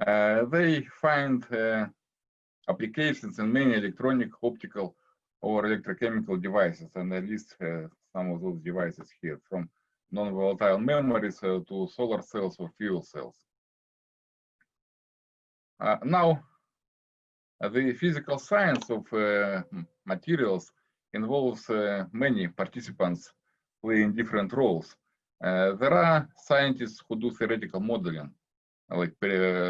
They find applications in many electronic, optical, or electrochemical devices, and I list some of those devices here, from non-volatile memories to solar cells or fuel cells. Now, the physical science of materials involves many participants playing different roles. There are scientists who do theoretical modeling, like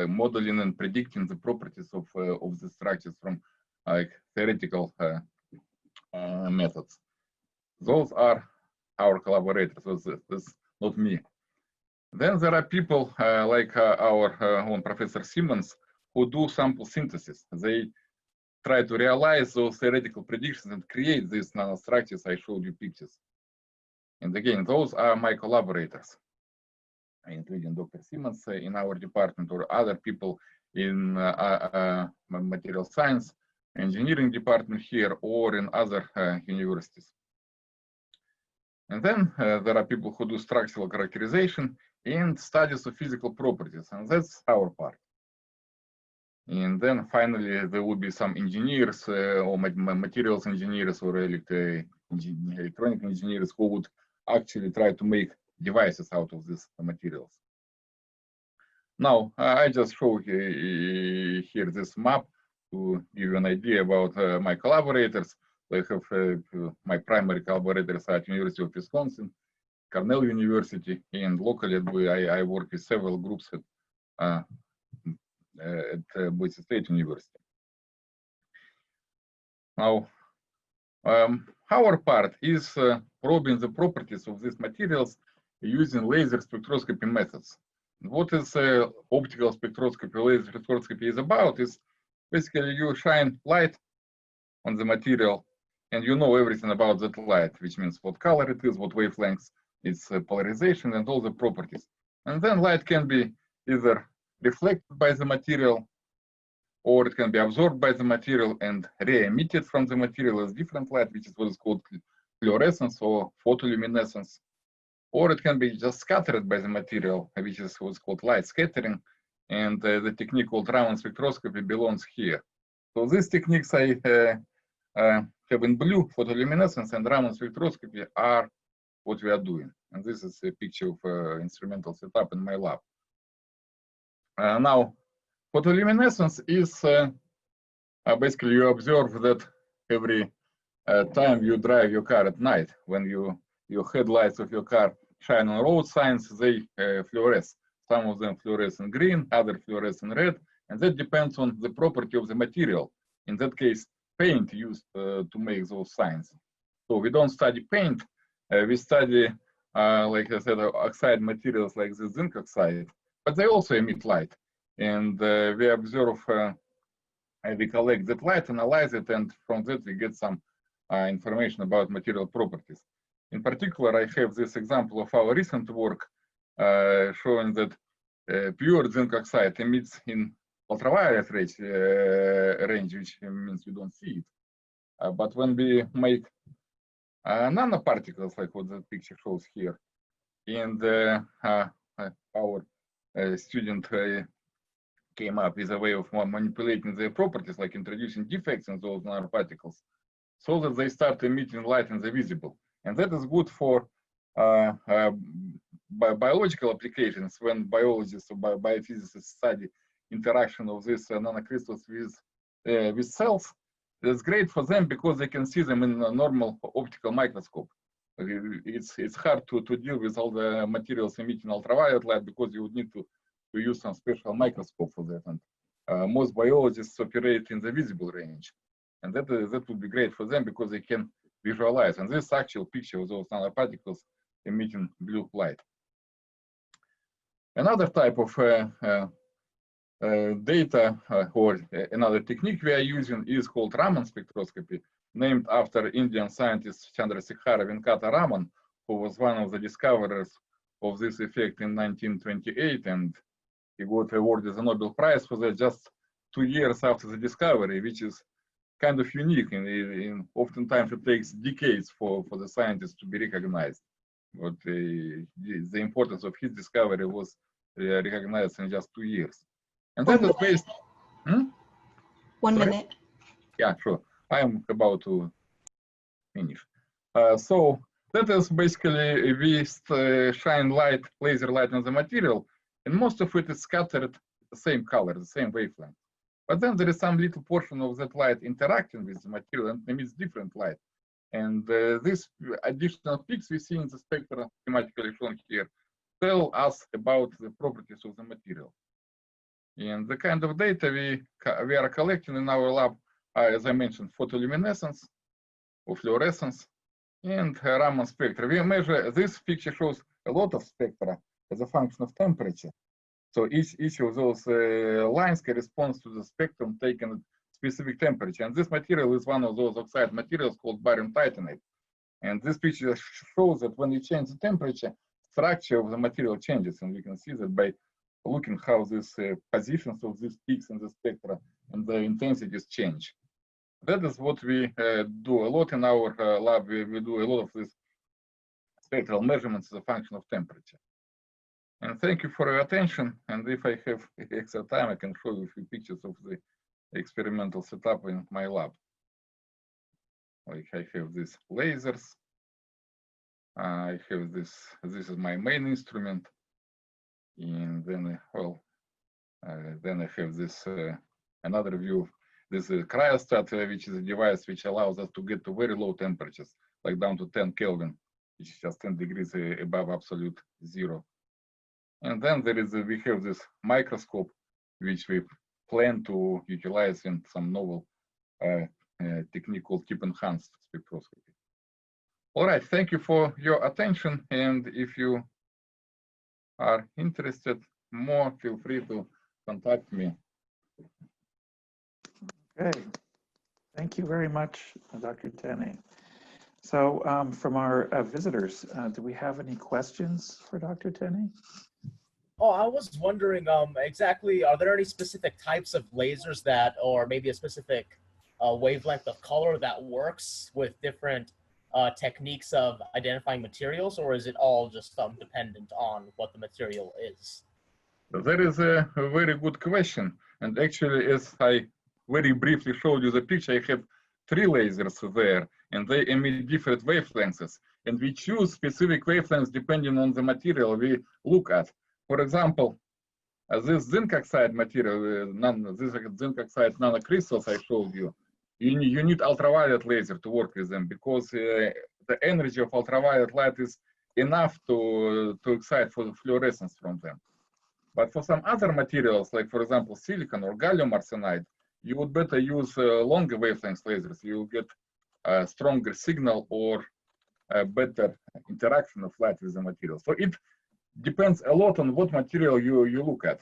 modeling and predicting the properties of the structures from like theoretical methods. Those are our collaborators. So this is not me. Then there are people like our own Professor Simmons, who do sample synthesis. They try to realize those theoretical predictions and create these nanostructures I showed you pictures. And again, those are my collaborators, including Dr. Simmons in our department, or other people in material science, engineering department here, or in other universities. And then there are people who do structural characterization and studies of physical properties, and that's our part. And then finally, there will be some engineers or materials engineers or electronic engineers who would actually try to make devices out of these materials. Now, I just show here this map to give you an idea about my collaborators. I have my primary collaborators at University of Wisconsin, Cornell University, and locally I work with several groups at Boise State University. Now, our part is probing the properties of these materials using laser spectroscopy methods. What is optical spectroscopy, laser spectroscopy is about is basically you shine light on the material and you know everything about that light, which means what color it is, what wavelengths, its polarization, and all the properties. And then light can be either reflected by the material, or it can be absorbed by the material and re-emitted from the material as different light, which is what is called fluorescence or photoluminescence. Or it can be just scattered by the material, which is what's called light scattering, and the technique called Raman spectroscopy belongs here. So these techniques I have in blue, photoluminescence and Raman spectroscopy, are what we are doing. And this is a picture of instrumental setup in my lab. Now, photoluminescence is basically you observe that every time you drive your car at night, when your headlights of your car shine on road signs, they fluoresce. Some of them fluoresce in green, other fluoresce in red, and that depends on the property of the material. In that case, paint used to make those signs. So we don't study paint, we study, like I said, oxide materials like the zinc oxide, but they also emit light. And we observe, we collect that light, analyze it, and from that we get some information about material properties. In particular, I have this example of our recent work showing that pure zinc oxide emits in ultraviolet range, which means you don't see it. But when we make nanoparticles, like what the picture shows here, and our student came up with a way of manipulating their properties, like introducing defects in those nanoparticles, so that they start emitting light in the visible. And that is good for biological applications, when biologists or biophysicists study interaction of these nanocrystals with cells. It's great for them because they can see them in a normal optical microscope. It's hard to deal with all the materials emitting ultraviolet light because you would need to use some special microscope for that. And most biologists operate in the visible range. And that would be great for them because they can visualize. And this actual picture of those nanoparticles emitting blue light. Another type of data or another technique we are using is called Raman spectroscopy, named after Indian scientist Chandrasekhara Venkata Raman, who was one of the discoverers of this effect in 1928, and he got awarded the Nobel Prize for that just 2 years after the discovery, which is kind of unique. Oftentimes it takes decades for the scientists to be recognized. But the importance of his discovery was recognized in just 2 years. And that is based. 1 minute. Yeah, sure. I am about to finish. So that is basically we shine light, laser light on the material, and most of it is scattered the same color, the same wavelength. But then there is some little portion of that light interacting with the material and emits different light. And these additional peaks we see in the spectra, schematically shown here, tell us about the properties of the material. And the kind of data we are collecting in our lab are, as I mentioned, photoluminescence or fluorescence and Raman spectra. We measure, this picture shows a lot of spectra as a function of temperature. So each of those lines corresponds to the spectrum taken at specific temperature. And this material is one of those oxide materials called barium titanate. And this picture shows that when you change the temperature, structure of the material changes. And we can see that by looking how these positions of these peaks in the spectra and the intensities change. That is what we do a lot in our lab. We do a lot of these spectral measurements as a function of temperature. And thank you for your attention. And if I have extra time, I can show you a few pictures of the experimental setup in my lab. Like I have these lasers. I have this is my main instrument. And then, well, then I have this another view. This is cryostat, which is a device which allows us to get to very low temperatures, like down to 10 Kelvin, which is just 10 degrees above absolute zero. And then there is we have this microscope, which we plan to utilize in some novel technique called tip-enhanced spectroscopy. All right, thank you for your attention. And if you are interested more, feel free to contact me. Okay, thank you very much, Dr. Tenney. So from our visitors, do we have any questions for Dr. Tenney? Oh, I was wondering exactly, are there any specific types of lasers that, or maybe a specific wavelength of color that works with different techniques of identifying materials, or is it all just dependent on what the material is? That is a very good question. And actually, as I very briefly showed you the picture, I have 3 lasers there, and they emit different wavelengths. And we choose specific wavelengths depending on the material we look at. For example, this zinc oxide material, this zinc oxide nanocrystals I showed you, you need ultraviolet laser to work with them because the energy of ultraviolet light is enough to excite for the fluorescence from them. But for some other materials, like for example, silicon or gallium arsenide, you would better use longer wavelength lasers. You will get a stronger signal or a better interaction of light with the material. So it depends a lot on what material you look at.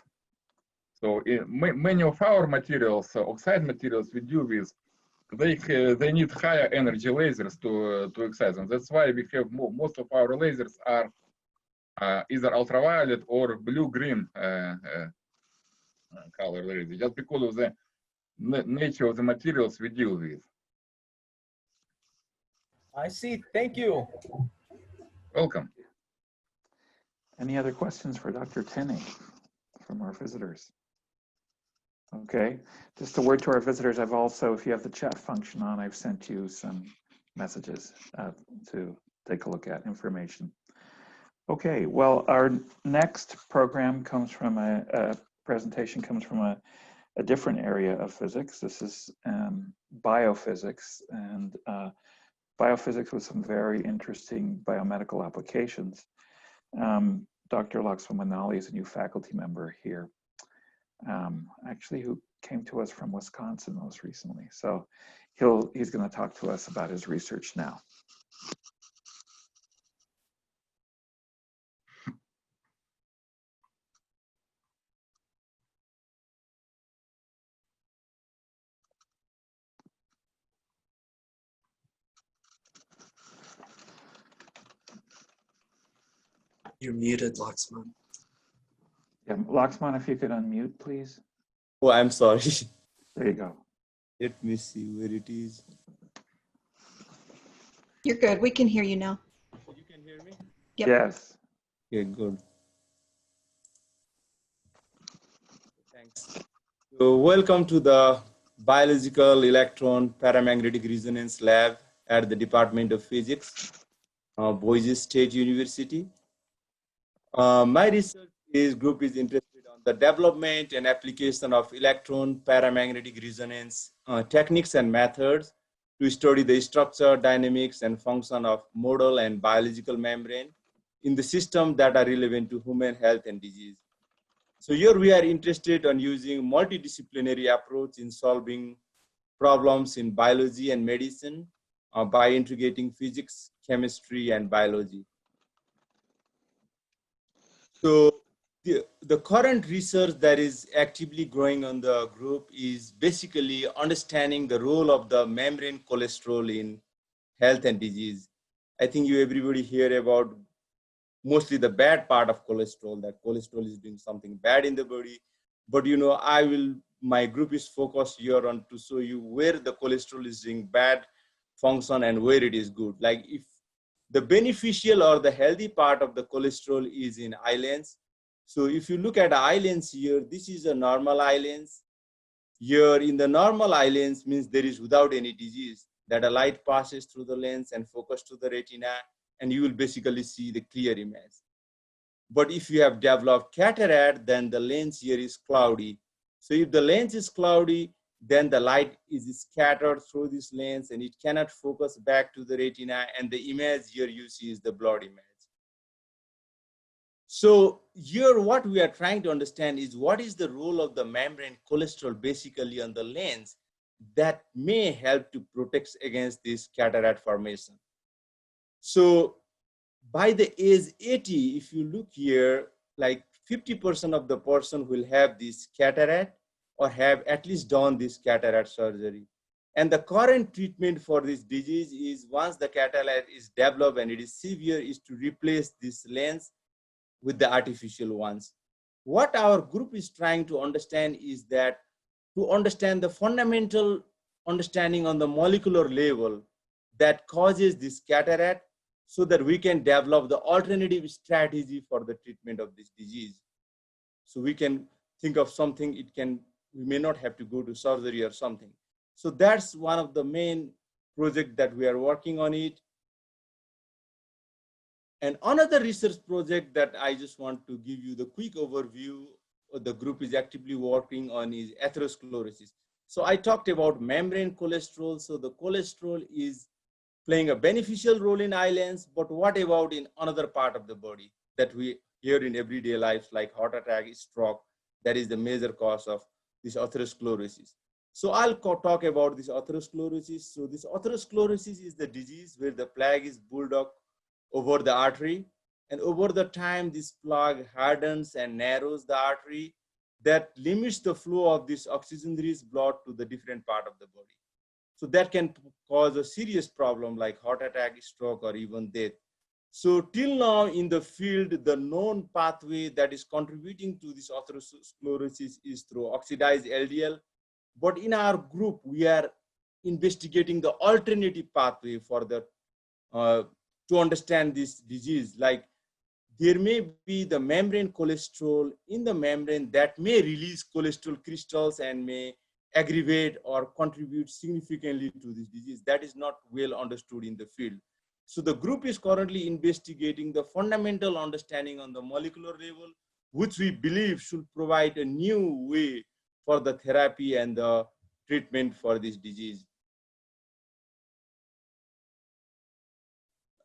So many of our materials, oxide materials we deal with, they need higher energy lasers to excite them. That's why we have most of our lasers are either ultraviolet or blue-green color lasers, just because of the nature of the materials we deal with. I see. Thank you. Welcome. Any other questions for Dr. Tenney from our visitors? Okay, just a word to our visitors. I've also, if you have the chat function on, I've sent you some messages to take a look at information. Okay, well, our next program comes from a presentation comes from a different area of physics. This is biophysics, and biophysics with some very interesting biomedical applications. Dr. Laxman Manali is a new faculty member here, actually who came to us from Wisconsin most recently. So he's going to talk to us about his research now. You're muted, Laxman. Yeah, Laxman, if you could unmute, please. Oh, I'm sorry. There you go. Let me see where it is. You're good. We can hear you now. You can hear me? Yep. Yes. Okay, good. Thanks. So welcome to the Biological Electron Paramagnetic Resonance Lab at the Department of Physics, Boise State University. My research group is interested on the development and application of electron paramagnetic resonance techniques and methods to study the structure, dynamics, and function of model and biological membrane in the system that are relevant to human health and disease. So here we are interested on using multidisciplinary approach in solving problems in biology and medicine by integrating physics, chemistry, and biology. So the current research that is actively growing on the group is basically understanding the role of the membrane cholesterol in health and disease. I think everybody hear about mostly the bad part of cholesterol, that cholesterol is doing something bad in the body. But my group is focused here on to show you where the cholesterol is doing bad function and where it is good. Like if the beneficial or the healthy part of the cholesterol is in islands. So if you look at islands here, this is a normal islands. Here in the normal islands means there is without any disease, that a light passes through the lens and focus to the retina, and you will basically see the clear image. But if you have developed cataract, then the lens here is cloudy. So if the lens is cloudy, then the light is scattered through this lens and it cannot focus back to the retina, and the image here you see is the blurred image. So here what we are trying to understand is what is the role of the membrane cholesterol basically on the lens that may help to protect against this cataract formation. So by the age 80, if you look here, like 50% of the person will have this cataract or have at least done this cataract surgery. And the current treatment for this disease is, once the cataract is developed and it is severe, is to replace this lens with the artificial ones. What our group is trying to understand is that to understand the fundamental understanding on the molecular level that causes this cataract, so that we can develop the alternative strategy for the treatment of this disease. So we can think of something, we may not have to go to surgery or something. So that's one of the main projects that we are working on it. And another research project that I just want to give you the quick overview the group is actively working on is atherosclerosis. So I talked about membrane cholesterol. So the cholesterol is playing a beneficial role in islands, but what about in another part of the body that we hear in everyday life, like heart attack, stroke? That is the major cause of this atherosclerosis. So I'll talk about this atherosclerosis. So this atherosclerosis is the disease where the plaque is built up over the artery, and over the time this plaque hardens and narrows the artery, that limits the flow of this oxygen-rich blood to the different part of the body. So that can cause a serious problem like heart attack, stroke, or even death. So till now in the field, the known pathway that is contributing to this atherosclerosis is through oxidized LDL. But in our group, we are investigating the alternative pathway for the to understand this disease. Like there may be the membrane cholesterol in the membrane that may release cholesterol crystals and may aggravate or contribute significantly to this disease. That is not well understood in the field. So the group is currently investigating the fundamental understanding on the molecular level, which we believe should provide a new way for the therapy and the treatment for this disease.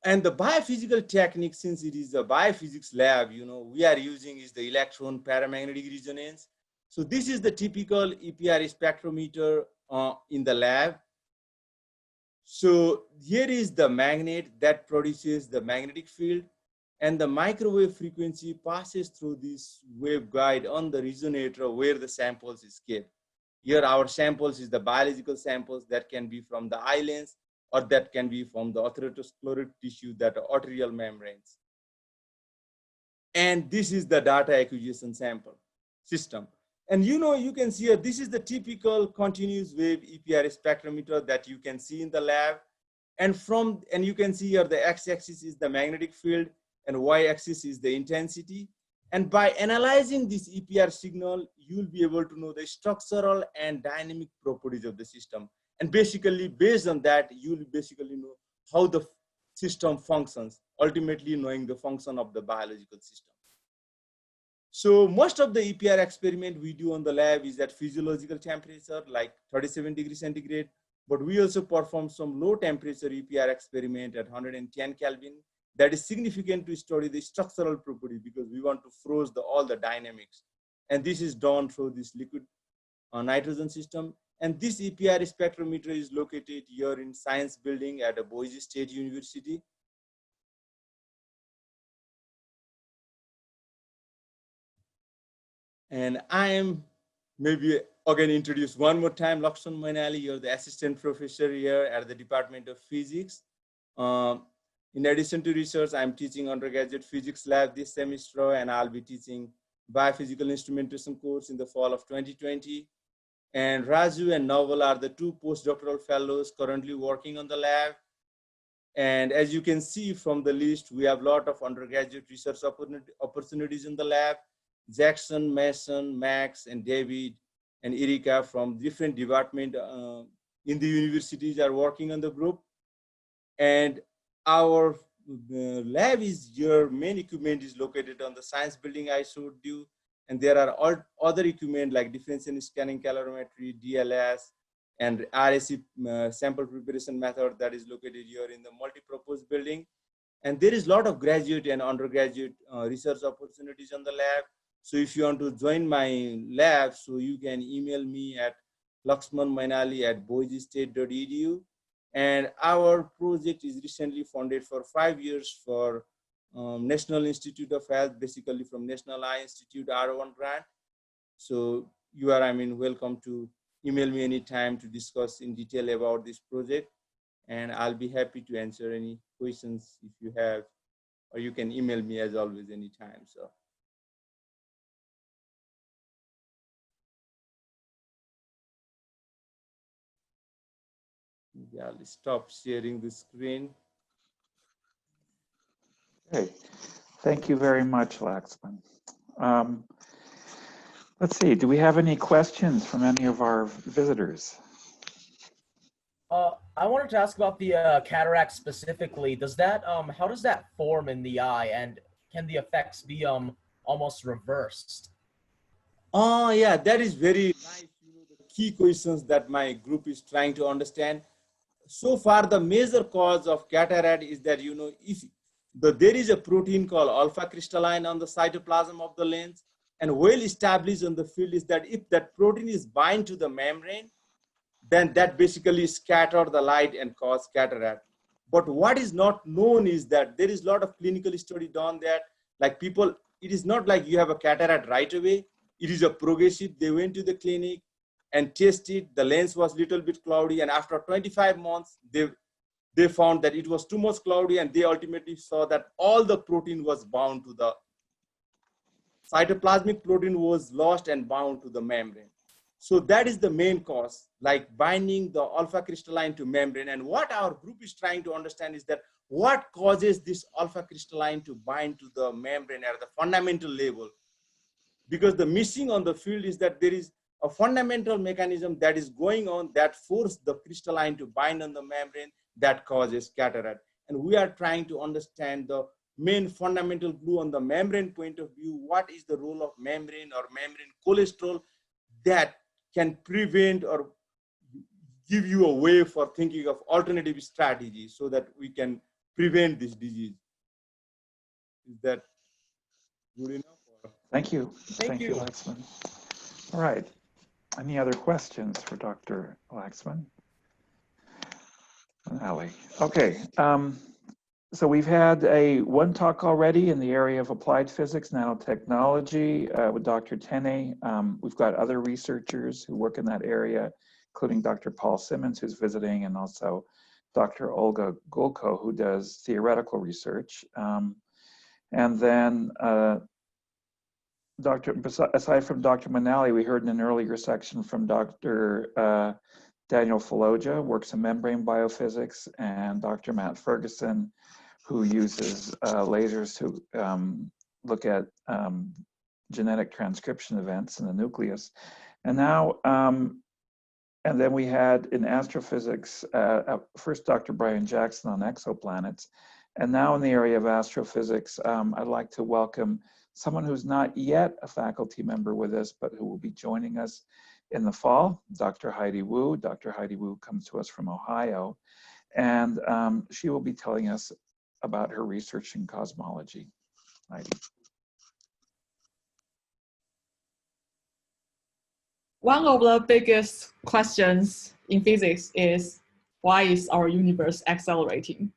And the biophysical technique, since it is a biophysics lab, we are using is the electron paramagnetic resonance. So this is the typical EPR spectrometer in the lab. So here is the magnet that produces the magnetic field, and the microwave frequency passes through this waveguide on the resonator where the samples is kept. Here our samples is the biological samples that can be from the islands, or that can be from the atherosclerotic tissue that are arterial membranes. And this is the data acquisition sample system. And you can see here, this is the typical continuous wave EPR spectrometer that you can see in the lab. And you can see here the x-axis is the magnetic field and y-axis is the intensity. And by analyzing this EPR signal, you'll be able to know the structural and dynamic properties of the system. And basically, based on that, you'll basically know how the system functions, ultimately knowing the function of the biological system. So most of the EPR experiment we do on the lab is at physiological temperature, like 37 degrees centigrade, but we also perform some low temperature EPR experiment at 110 Kelvin. That is significant to study the structural property because we want to freeze all the dynamics. And this is done through this liquid nitrogen system. And this EPR spectrometer is located here in Science Building at a Boise State University. And I am maybe again introduce one more time, Lakshman Mainali, you're the assistant professor here at the Department of Physics. In addition to research, I'm teaching undergraduate physics lab this semester, and I'll be teaching biophysical instrumentation course in the fall of 2020. And Raju and Naval are the two postdoctoral fellows currently working on the lab. And as you can see from the list, we have a lot of undergraduate research opportunities in the lab. Jackson, Mason, Max, and David, and Erika from different departments in the universities are working on the group. And our lab is here, main equipment is located on the science building I showed you. And there are all other equipment like differential scanning calorimetry, DLS, and RSE sample preparation method that is located here in the multi-purpose building. And there is a lot of graduate and undergraduate research opportunities on the lab. So if you want to join my lab, so you can email me at lakshmanmainali@boisestate.edu. And our project is recently funded for 5 years for National Institute of Health, basically from National Eye Institute R1 grant. So you are, welcome to email me anytime to discuss in detail about this project. And I'll be happy to answer any questions if you have, or you can email me as always anytime. So. Yeah, I'll stop sharing the screen. Okay, thank you very much, Laxman. Let's see, do we have any questions from any of our visitors? I wanted to ask about the cataract specifically. Does that, how does that form in the eye, and can the effects be almost reversed? Oh, yeah, that is very nice. The key questions that my group is trying to understand. So far, the major cause of cataract is that, if there is a protein called alpha crystalline on the cytoplasm of the lens, and well established in the field is that if that protein is bind to the membrane, then that basically scatter the light and cause cataract. But what is not known is that there is a lot of clinical study done that, like people, it is not like you have a cataract right away. It is a progressive. They went to the clinic and tested. The lens was a little bit cloudy, and after 25 months, they found that it was too much cloudy, and they ultimately saw that all the protein was bound to the cytoplasmic protein was lost and bound to the membrane. So that is the main cause, like binding the alpha crystalline to membrane. And what our group is trying to understand is that what causes this alpha crystalline to bind to the membrane at the fundamental level. Because the missing on the field is that there is a fundamental mechanism that is going on that forces the crystalline to bind on the membrane that causes cataract. And we are trying to understand the main fundamental glue on the membrane point of view. What is the role of membrane or membrane cholesterol that can prevent or give you a way for thinking of alternative strategies so that we can prevent this disease. Is that good enough? Thank you. Thank you. Laxman. All right. Any other questions for Dr. Laxman? Ali. Okay. So we've had one talk already in the area of applied physics, nanotechnology with Dr. Tene. We've got other researchers who work in that area, including Dr. Paul Simmons, who's visiting, and also Dr. Olga Gulko, who does theoretical research. And then aside from Dr. Mainali, we heard in an earlier section from Dr. Daniel Faloja, works in membrane biophysics, and Dr. Matt Ferguson, who uses lasers to look at genetic transcription events in the nucleus. And now, and then we had in astrophysics, first Dr. Brian Jackson on exoplanets. And now in the area of astrophysics, I'd like to welcome someone who's not yet a faculty member with us, but who will be joining us in the fall, Dr. Heidi Wu. Dr. Heidi Wu comes to us from Ohio, and she will be telling us about her research in cosmology. Heidi. One of the biggest questions in physics is, why is our universe accelerating?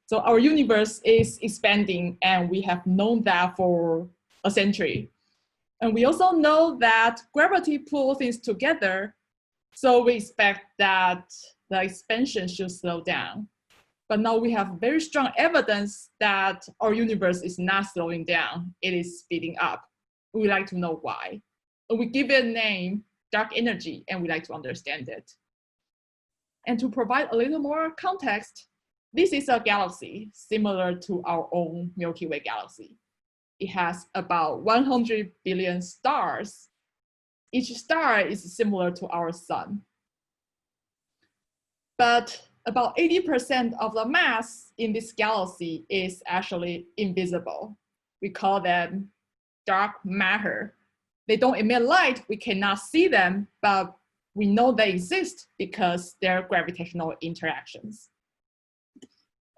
So our universe is expanding, and we have known that for a century. And we also know that gravity pulls things together, so we expect that the expansion should slow down. But now we have very strong evidence that our universe is not slowing down, it is speeding up. We'd like to know why. And we give it a name, dark energy, and we like to understand it. And to provide a little more context, this is a galaxy similar to our own Milky Way galaxy. It has about 100 billion stars. Each star is similar to our sun. But about 80% of the mass in this galaxy is actually invisible. We call them dark matter. They don't emit light, we cannot see them, but we know they exist because they're gravitational interactions.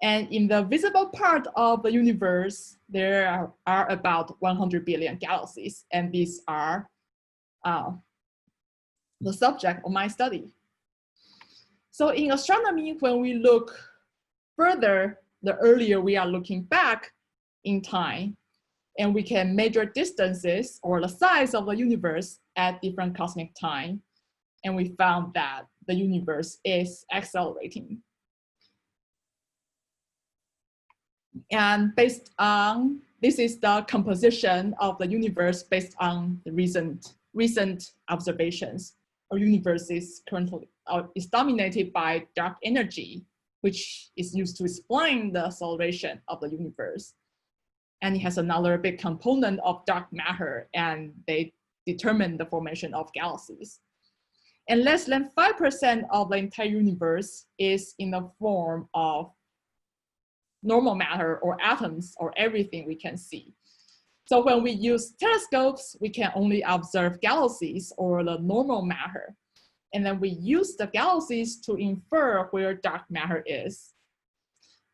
And in the visible part of the universe, there are about 100 billion galaxies, and these are the subject of my study. So in astronomy, when we look further, the earlier we are looking back in time, and we can measure distances or the size of the universe at different cosmic time. And we found that the universe is accelerating. And based on, this is the composition of the universe based on the recent observations. Our universe is currently is dominated by dark energy, which is used to explain the acceleration of the universe. And it has another big component of dark matter, and they determine the formation of galaxies. And less than 5% of the entire universe is in the form of normal matter or atoms or everything we can see. So when we use telescopes, we can only observe galaxies or the normal matter. And then we use the galaxies to infer where dark matter is.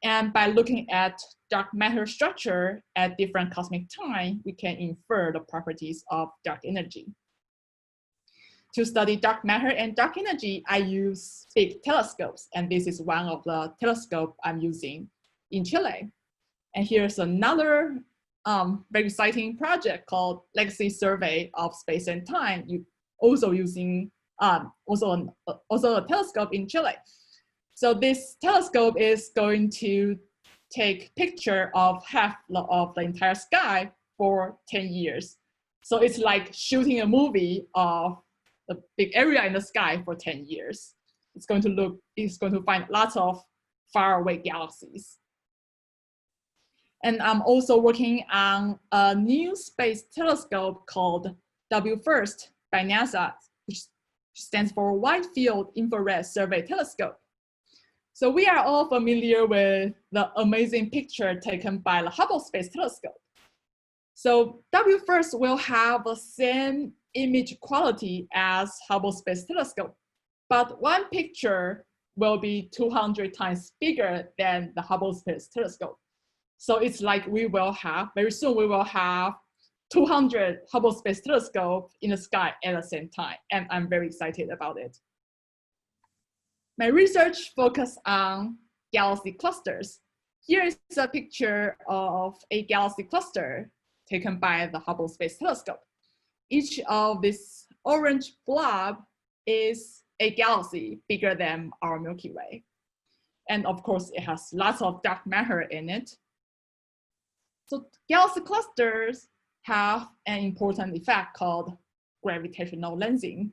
And by looking at dark matter structure at different cosmic time, we can infer the properties of dark energy. To study dark matter and dark energy, I use big telescopes. And this is one of the telescopes I'm using in Chile. And here's another very exciting project called Legacy Survey of Space and Time, also using also a telescope in Chile. So this telescope is going to take picture of half of the entire sky for 10 years. So it's like shooting a movie of the big area in the sky for 10 years. It's going to find lots of faraway galaxies. And I'm also working on a new space telescope called WFIRST by NASA, which stands for Wide Field Infrared Survey Telescope. So we are all familiar with the amazing picture taken by the Hubble Space Telescope. So WFIRST will have the same image quality as Hubble Space Telescope, but one picture will be 200 times bigger than the Hubble Space Telescope. So it's like we will have, very soon we will have 200 Hubble Space Telescope in the sky at the same time, and I'm very excited about it. My research focuses on galaxy clusters. Here is a picture of a galaxy cluster taken by the Hubble Space Telescope. Each of this orange blob is a galaxy bigger than our Milky Way. And of course, it has lots of dark matter in it. So galaxy clusters have an important effect called gravitational lensing.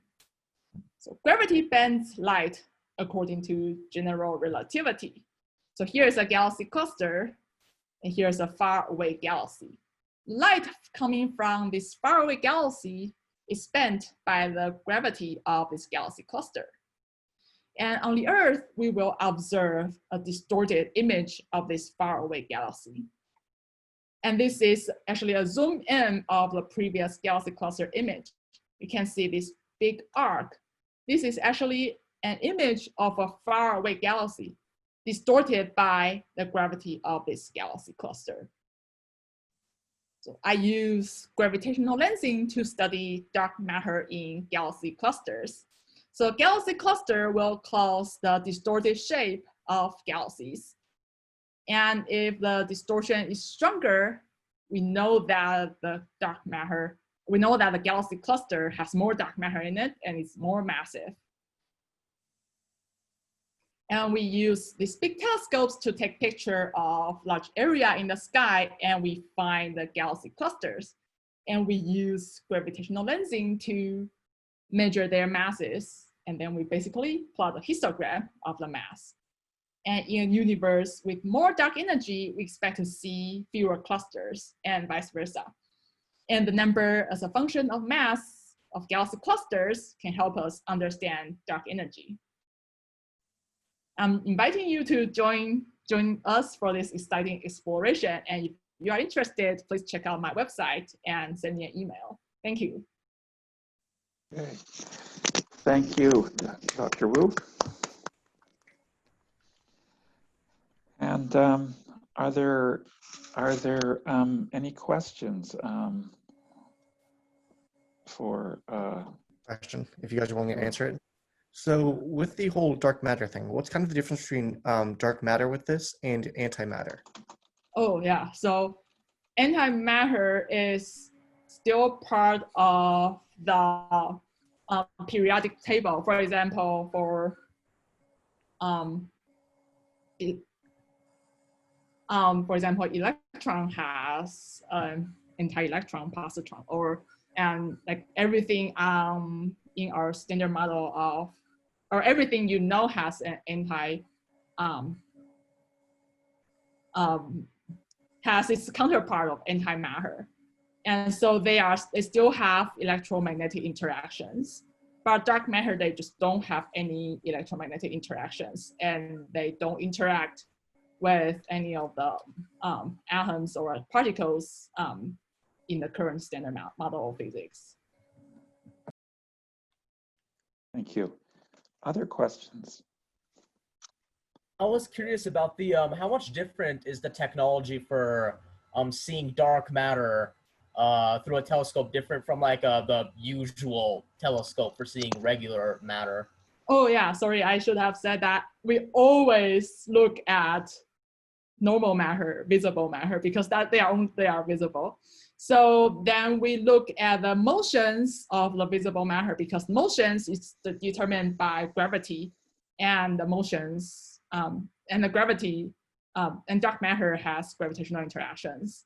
So gravity bends light according to general relativity. So here's a galaxy cluster, and here's a far away galaxy. light coming from this faraway galaxy is bent by the gravity of this galaxy cluster. And on the Earth, we will observe a distorted image of this faraway galaxy. And this is actually a zoom in of the previous galaxy cluster image. You can see this big arc. This is actually an image of a faraway galaxy distorted by the gravity of this galaxy cluster. So I use gravitational lensing to study dark matter in galaxy clusters. So galaxy cluster will cause the distorted shape of galaxies. And if the distortion is stronger, we know that the galaxy cluster has more dark matter in it and it's more massive. And we use these big telescopes to take picture of large area in the sky, and we find the galaxy clusters. And we use gravitational lensing to measure their masses. And then we basically plot a histogram of the mass. And in a universe with more dark energy, we expect to see fewer clusters and vice versa. And the number as a function of mass of galaxy clusters can help us understand dark energy. I'm inviting you to join us for this exciting exploration. And if you are interested, please check out my website and send me an email. Thank you. Okay. Thank you, Dr. Wu. And are there any questions for? Question, if you guys want me to answer it. So with the whole dark matter thing, what's kind of the difference between dark matter with this and antimatter? Oh yeah, so antimatter is still part of the periodic table. For example, for example, electron has anti-electron, positron, and like everything in our standard model of, or everything you know has an has its counterpart of antimatter. And so they still have electromagnetic interactions, but dark matter, they just don't have any electromagnetic interactions, and they don't interact with any of the atoms or particles in the current standard model of physics. Thank you. Other questions? I was curious about the how much different is the technology for seeing dark matter through a telescope different from like the usual telescope for seeing regular matter? Oh yeah, sorry, I should have said that. We always look at normal matter, visible matter, because they are visible. So then we look at the motions of the visible matter, because motions is determined by gravity, and the motions and the gravity and dark matter has gravitational interactions.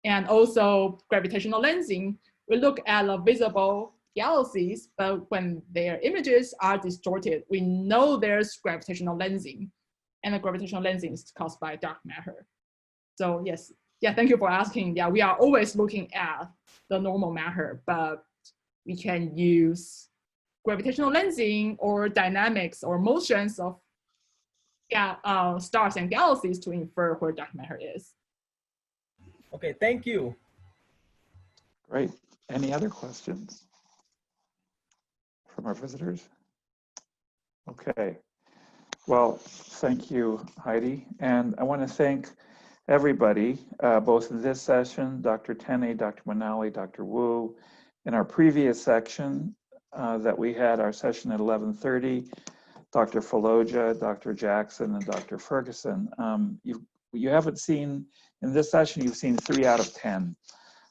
And also gravitational lensing, we look at the visible galaxies, but when their images are distorted, we know there's gravitational lensing, and the gravitational lensing is caused by dark matter. So yes, yeah, thank you for asking. Yeah, we are always looking at the normal matter, but we can use gravitational lensing or dynamics or motions of stars and galaxies to infer where dark matter is. Okay, thank you. Great. Any other questions from our visitors? Okay. Well, thank you, Heidi. And I want to thank everybody, both in this session, Dr. Tenney, Dr. Manali, Dr. Wu, in our previous section that we had, our session at 11:30, Dr. Faloja, Dr. Jackson, and Dr. Ferguson. You haven't seen, in this session, you've seen 3 out of 10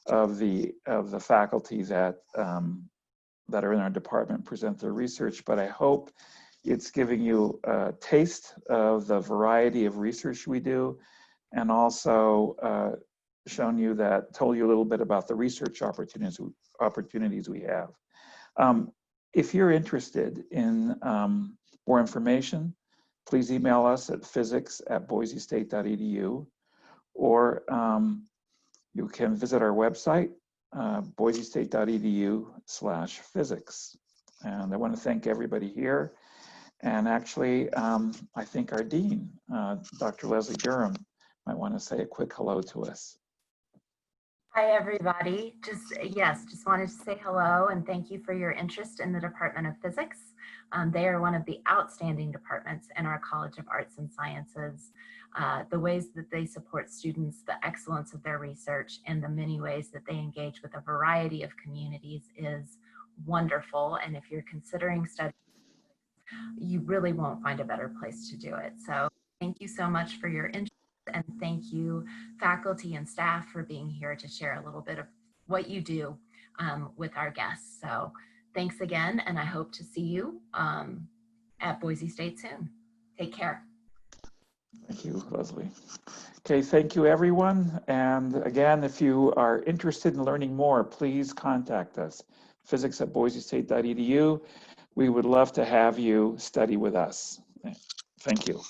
of the faculty that are in our department present their research, but I hope it's giving you a taste of the variety of research we do, and also told you a little bit about the research opportunities we have. If you're interested in more information, please email us at physics@boisestate.edu, or you can visit our website, boisestate.edu/physics. And I want to thank everybody here. And actually, I think our dean, Dr. Leslie Durham, might want to say a quick hello to us. Hi, everybody. Just wanted to say hello and thank you for your interest in the Department of Physics. They are one of the outstanding departments in our College of Arts and Sciences. The ways that they support students, the excellence of their research, and the many ways that they engage with a variety of communities is wonderful. And if you're considering studying, you really won't find a better place to do it. So thank you so much for your interest, and thank you faculty and staff for being here to share a little bit of what you do with our guests. So thanks again, and I hope to see you at Boise State soon. Take care. Thank you, Leslie. Okay, thank you, everyone. And again, if you are interested in learning more, please contact us, physics@boisestate.edu. We would love to have you study with us. Thank you.